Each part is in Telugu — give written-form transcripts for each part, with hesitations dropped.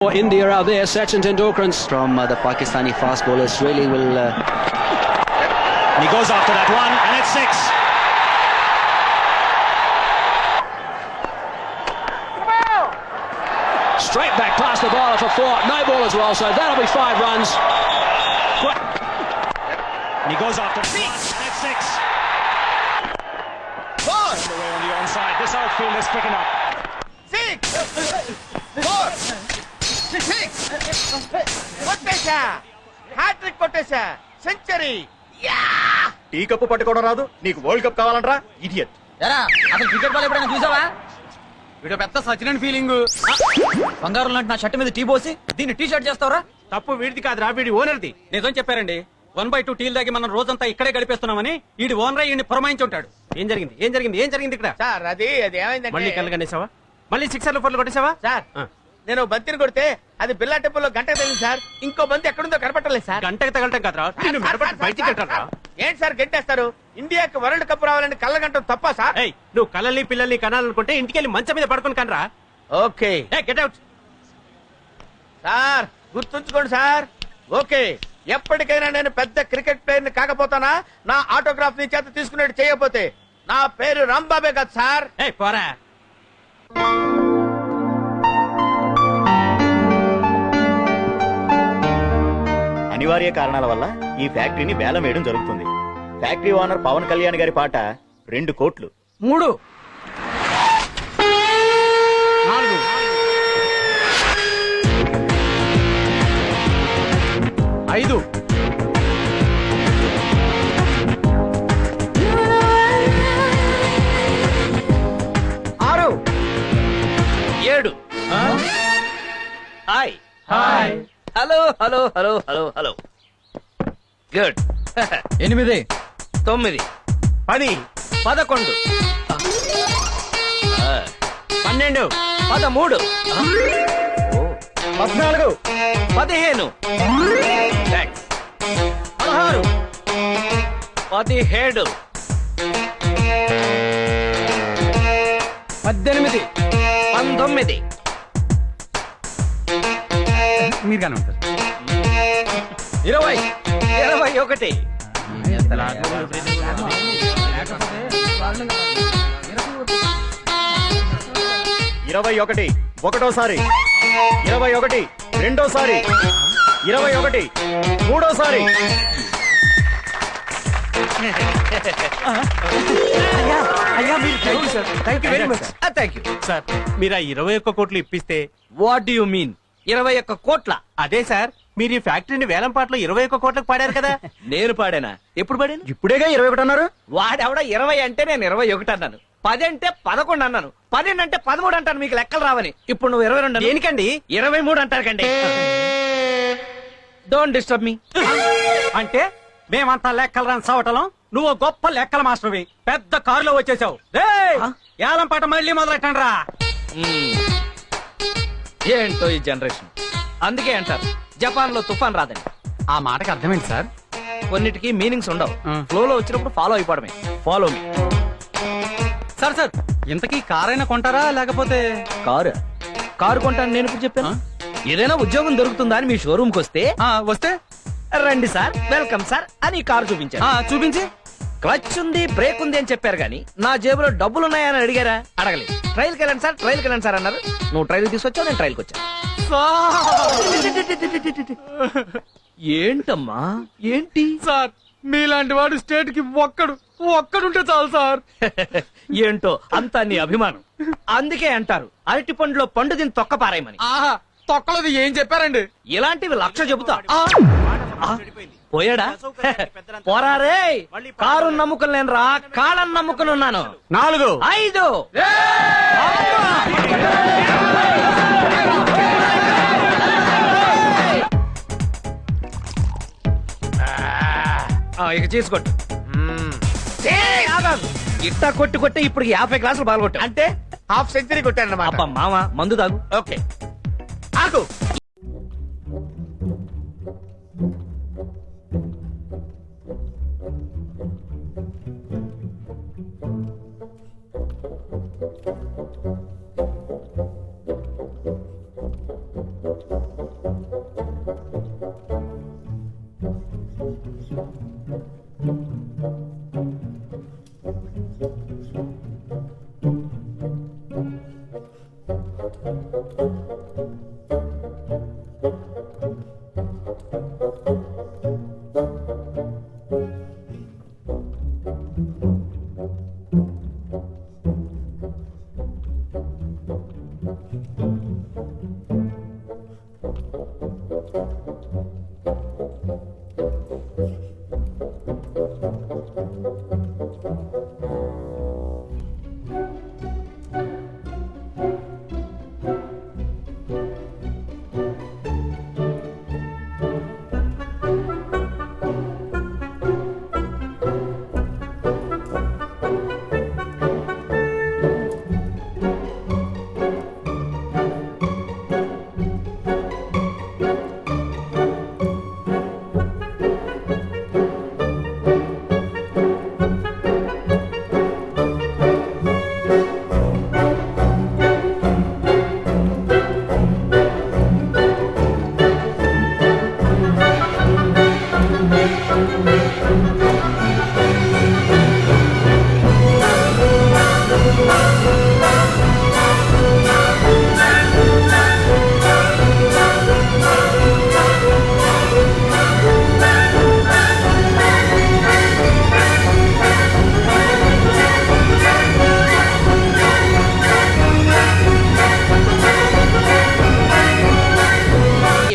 India are there, Sachin Tendulkar from the Pakistani fast bowlers really will... And he goes after that one and it's six. Straight back past the bowler for four, no ball as well, so that'll be 5 runs. And he goes after six and it's six. Four. Away on the onside, this outfield is picking up. 6 4 కొట్టేశా హ్యాట్రిక్ కొట్టేశా సెంచరీ టీ కప్పు పట్టుకోవడం రాదు నీకు వరల్డ్ కప్ కావాలంటరా ఇడియట్. ఎరా అసలు క్రికెట్ బాల్ ఎప్పుడైనా చూసావా? వీడు పెద్ద సచిన్ ఫీలింగ్. బంగారం లాంటి నా షర్ట్ మీద టీ పోసి దీన్ని టీ షర్ట్ చేస్తావరా? తప్పు వీడిది కాదురా, వీడి ఓనర్ది. నిజం చెప్పారండి. 1/2 టీల్ దాగి మనం రోజంతా ఇక్కడే గడిపేస్తున్నామని ఈడి ఓనర్ ఈయన్ని పురమాయించి ఉంటాడు. ఏం జరిగింది ఇక్కడ? సార్ అది ఏమైందంటే మళ్ళీ కళ్ళు కనేసావా? మళ్ళీ 6 4 కొట్టేసావా? సార్ నేను బంతిని కొడితే అది బిల్లా టెంపుల్లో గంట తగిలింది సార్. ఇంకో బంతి ఎక్కడుందో కనపట్టలేదు సార్. గంటకి తగలటం కదరా, నిన్ను మెడపట్టి బయటికి కట్టరా? ఏంటి సార్ గంటేస్తారు? ఇండియాకి వరల్డ్ కప్ రావాలని కళ్ళ గంట తప్ప సార్? ఏయ్, నువ్వు కళ్ళని పిల్లల్ని కనాలనుకుంటే ఇంటికి వెళ్ళి మంచం మీద పడుకొని కనరా. Okay get out. సార్ గుర్తుంచుకోండి సార్. ఓకే, ఎప్పటికైనా నేను పెద్ద క్రికెట్ ప్లేయర్ ని కాకపోతానా నా ఆటోగ్రాఫ్ నీ చేత తీసుకునేట్టు చేయకపోతే? నా పేరు రాంబాబే కదా సార్. ఏయ్ పోరా. అనివార్య కారణాల వల్ల ఈ ఫ్యాక్టరీని వేలం వేయడం జరుగుతుంది. ఫ్యాక్టరీ ఓనర్ పవన్ కళ్యాణ్ గారి పాట 2 కోట్లు. 3 4 5 6 ఏడు. Hi hi hello hello hello hello hello good. 8 9 10 11 12 13 14 15 thanks 16 17 18 19 మీరు కానీ ఉంటారు. 20 21 21 ఒకటోసారి, 21 రెండోసారి, 21 మూడోసారి. Thank you very much. Thank you. Sir మీరు ఆ 21 కోట్లు ఇప్పిస్తే. వాట్ డు యు మీన్ 21 కోట్ల? అదే సార్, మీరు ఈ ఫ్యాక్టరీని వేలం పాటలో 21 కోట్లకు పాడారు కదా. నేను పాడానా? ఎప్పుడు పాడాను? ఇప్పుడేగా 21 అన్నారు. వాడెవడ 20 అంటే నేను 21 అన్నాను, 10 అంటే 11 అన్నాను, 12 అంటే 13 అంటాను. మీకు లెక్కలు రావని. ఇప్పుడు నువ్వు 22 దేనికండి? 23 అంటారు కండి. Don't disturb me. అంటే మేమంతా లెక్కలు రాని సావటం, నువ్వు గొప్ప లెక్కల మాస్టర్వి. పెద్ద కారులో వచ్చేసావు. ఏలం పాట మళ్ళీ మొదలెట్టండి రా. ఏంటో ఈ జనరేషన్. అందుకే అంటారు జపాన్ లో తుఫాన్ రాదని. ఆ మాటకి అర్థమైంది సార్. కొన్నిటికి మీనింగ్స్ ఉండవు, ఫ్లోలో వచ్చినప్పుడు ఫాలో అయిపోవడమే. Follow me. సార్ ఇంతకీ కార్ అయినా కొంటారా లేకపోతే? కారు కొంటాను నేను ఇప్పుడు చెప్పాను. ఏదైనా ఉద్యోగం దొరుకుతుందా అని మీ షోరూమ్ కి వస్తే వస్తే రండి సార్, వెల్కమ్ సార్ అని కారు చూపించాను. చూపించి క్లచ్ ఉంది, బ్రేక్ ఉంది అని చెప్పారు గానీ నా జేబులో డబ్బులున్నాయని అడిగారా? అడగలేదు. ట్రైల్కి వెళ్ళండి సార్ అన్నారు. నువ్వు ట్రైల్ తీసుకొచ్చావు, నేను ట్రైల్కి వచ్చాను. ఏంటమ్మా ఏంటి? సార్ మీలాంటి వాడు స్టేట్ కి ఒక్కడుంటే చాలు సార్. ఏంటో అంతా నీ అభిమానం. అందుకే అంటారు అరటి పండులో పండు దీన్ని తొక్క పారాయమని. ఆహా, తొక్కలది ఏం చెప్పారండి? ఇలాంటివి 1,00,000 చెబుతా. పోయాడా? పోరారే. కారు నమ్ముకుని నేను రా, కాళ్ళని నమ్ముకుని ఉన్నాను. 4 5 ఇక చేసుకోట్టు. ఇట్టా కొట్టి ఇప్పుడు 50 గ్లాసులు పాల్గొట్టు. అంటే హాఫ్ సెంచరీ కొట్టాను అన్నమాట. అబ్బా మామ మందు తాగు. ఓకే ఆగు.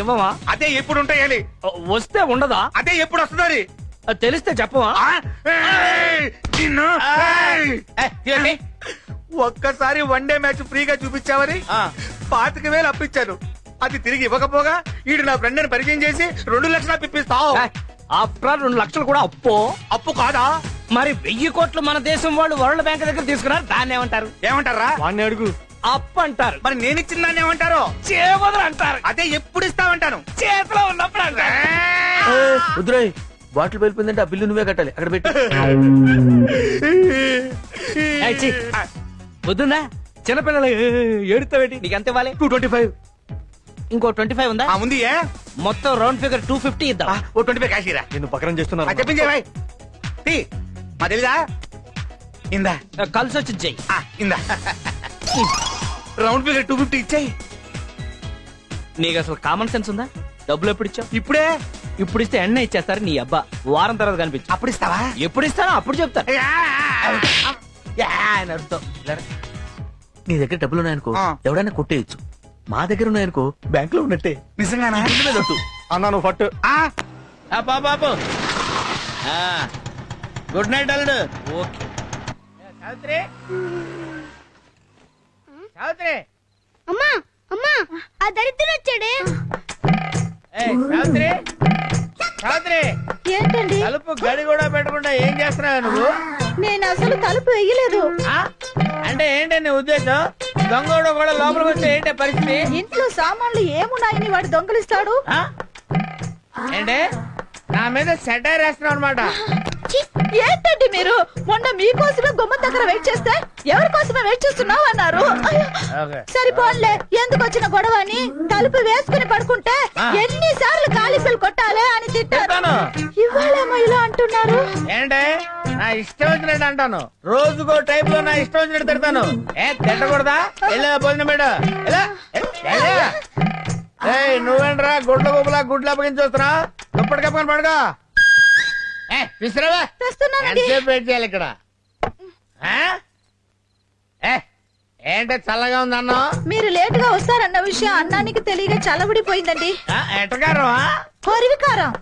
ఇవ్వమా? అదే ఎప్పుడు ఉంటాయని, వస్తే ఉండదా? అదే ఎప్పుడు వస్తుందని. తెలిస్తే చెప్పవా? ఒక్కసారి వన్ డే మ్యాచ్ ఫ్రీగా చూపించావని 25,000 అప్పించాను. అది తిరిగి ఇవ్వకపోగా ఈడు నా ఫ్రెండ్ అని పరిచయం చేసి 2 లక్షలు అప్పిస్తావు. ఆఫ్టర్ 2 లక్షలు కూడా అప్పు. అప్పు కాదా? మరి 1000 కోట్లు మన దేశం వాళ్ళు వరల్డ్ బ్యాంక్ దగ్గర తీసుకున్నారు, దాన్ని ఏమంటారు? ఏమంటారా? వాడిని అడుగు. అప్పు అంటారు. మరి నేను ఇచ్చిన దాన్ని ఏమంటారు? చేవదలు అంటారు. అదే ఎప్పుడు ఇస్తామంటాను. చేతిలో ఉన్నప్పుడు అంటారు. వద్దురాయ్, బాటిల్ వెళ్ళిపోయిందంటే ఆ బిల్లు నువ్వే కట్టాలి. అక్కడ పెట్టి వద్దుందా? చిన్నపిల్లలు ఏడుతావేటి? నీకు ఎంత ఇవ్వాలి? 225. ఇంకో 25 ఉందా? ఉంది. మొత్తం రౌండ్ ఫిగర్ 250 ఇద్దాం. ఓ 25 కాశీరా. నిన్ను పకరం చేస్తున్నారు. చెప్పించే భాయ్. మా తెలీదా? ఇందా కలిసి వచ్చి చెయ్యి. ఇందా రౌండ్ ఫిగర్ 250 ఇచ్చాయి. నీకు అసలు కామన్ సెన్స్ ఉందా? డబ్బులు ఎప్పుడు ఇచ్చావు? ఇప్పుడే. ఇప్పుడు ఇస్తే ఎన్న ఇచ్చేస్తారు నీ అబ్బా. వారం తర్వాత కనిపించు. అప్పుడు ఇస్తావా? ఎప్పుడు ఇస్తానో అప్పుడు చెప్తాను. నీ దగ్గర డబ్బులు ఉన్నాయనుకో ఆ. ఎవడైనా కొట్టేయచ్చు. మా దగ్గర ఉన్నాయనుకో బ్యాంక్ లో ఉన్నట్టే. నిజంగానా? అన్నా నువ్వు పట్టు. బాబు గుడ్ నైట్ అల్లుడు. ఓకే. సావిత్రి, సావిత్రి, అమ్మా అమ్మా ఆ దరిద్రుడు వచ్చాడే. సావిత్రి, సావిత్రి, ఏంటండి? తలుపు గడి కూడా పెట్టకుండా ఏం చేస్తున్నావు నువ్వు? నేను అసలు తలుపు వేయలేదు. అంటే ఏంటి నీ ఉద్దేశం? దొంగోడు కూడా లోపలికి వస్తే ఏంటి పరిస్థితి? ఇంట్లో సామాన్లు ఏమున్నాయని వాడు దొంగలిస్తాడు. ఏంటి నా మీద సెటైర్ వేస్తున్నావు అనమాట? ఛీ, ఏంటండి మీరు? మొన్న మీకోసమే గుమ్మం దగ్గర వెయిట్ చేస్తే ఎవరి కోసమే వెయిట్ చేస్తున్నావు అన్నారు. అయ్యో, సరిపోన్లే, ఎందుకు వచ్చిన గొడవ అని తలుపు వేసుకుని పడుకుంటే ఎన్నిసార్లు కాలిఫీలు కొట్టాలి అని తిట్టాను. ఇవాళేమో ఇలా అంటున్నారు. ఏంటి నా ఇష్టం వచ్చినట్టు అంటాను? రోజుకో టైప్ లో నా ఇష్టం వచ్చినట్టు తిడతాను. తిట్టకూడదా? వెళ్ళా భోజనం పెట్ట. నువ్వేంట్రా గుడ్ల గోపులా గుడ్లు అప్పగించి వస్తున్నా? దుప్పటి కప్పుకొని పడుకో. తీసుకురావా. తెస్తున్నానండి. ఎంతసేపు వెయిట్ చేయాలి ఇక్కడ? ఏంటి చల్లగా ఉంది అన్నం? మీరు లేట్ గా వస్తారన్న విషయం అన్నానికి తెలియక చల్లబడిపోయిందండి. ఎట్టకారమా? కొరివికారం.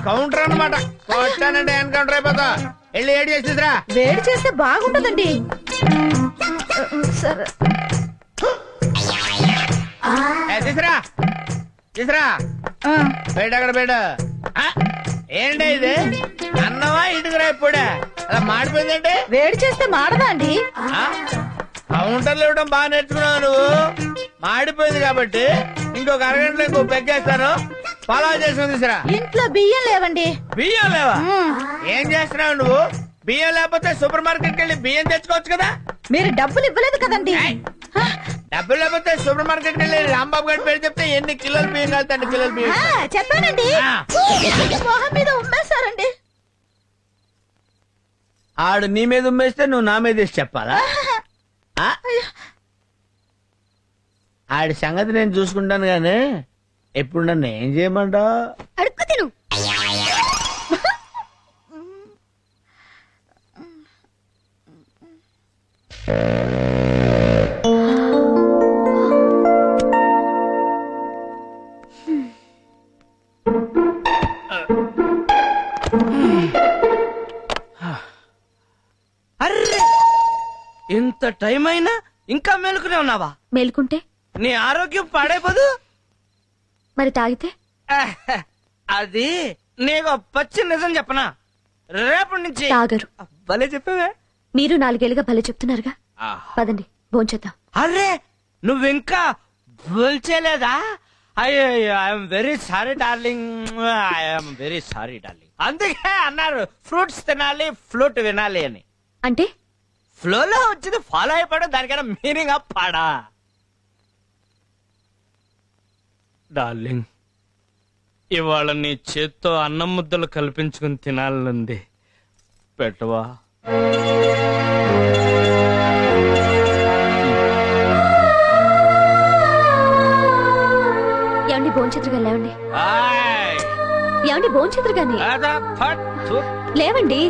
కౌంటర్ అన్నమాట. వచ్చానంటే ఎన్కౌంటర్ అయిపోతా. వెళ్ళి ఏడు చేసిరా. వేడి చేస్తే బాగుంటుందండి. సరే తీసురా, తీసురా. బయట అక్కడ బయట. ఏంటి ఇది? అన్నమా ఇటుకురా? ఇప్పుడే అలా మాడిపోయిందంటే వేడి చేస్తే మాడదా అండి? కౌంటర్లు ఇవ్వడం బాగా నేర్చుకున్నావు నువ్వు. మాడిపోయింది కాబట్టి ఇంకొక అరగంటలో ఇంకో పెగ్గేస్తాను. పలావ్ చేసుకుని తీసురా. ఇంట్లో బియ్యం లేవండి. బియ్యం లేవా? ఏం చేస్తున్నావు నువ్వు? బియ్యం లేకపోతే సూపర్ మార్కెట్కి వెళ్ళి బియ్యం తెచ్చుకోవచ్చు కదా. మీరు డబ్బులు ఇవ్వలేదు కదండి. డబ్బులు లేకపోతే సూపర్ మార్కెట్ వెళ్ళి రాంబాబు గారి పేరు చెప్తే ఎన్ని కిలోలు బియ్యం కలుగుతాయి కిలోలు బియ్యం చెప్పానండి ఆ. మొహం మీద ఉమ్మేశారండి. ఆడు నీ మీద ఉమ్మేస్తే నువ్వు నా మీద వేసి చెప్పాలా ఆ? ఆడి సంగతి నేను చూసుకుంటాను గానీ ఎప్పుడు నన్ను ఏం చేయమంటావు? అడుక్కు తిను. అర్రే ఇంత టైం అయినా ఇంకా మేలుకునే ఉన్నావా? మేలుకుంటే నీ ఆరోగ్యం పాడైపోదు. మరి తాగితే అది నీకు పచ్చి నిజం చెప్పనా, రేపటి నుంచి తాగరు. భలే చెప్పావే. మీరు 4 ఏళ్ళుగా భలే చెప్తున్నారుగా. పదండి భోంచేద్దాం. అరే నువ్వింకా బోల్చేలేదా? అయ్యో I'm very sorry darling, I'm very sorry darling. అందుకే అన్నారు ఫ్రూట్స్ తినాలి ఫ్లూట్ వినాలి అని. అంటే ఫ్లోలో వచ్చింది ఫాలో అయిపోవడం దానికైనా మీనింగ్ పాడా. డార్లింగ్ ఇవాళ నీ చేత్తో అన్నం ముద్దలు కల్పించుకుని తినాలనుంది, పెట్టవా? ఏమండి భోంచేతురుగా లేవండి. ఆయ్, ఏమండి భోంచేతురుగాని అదా పట్టు. లేవండి.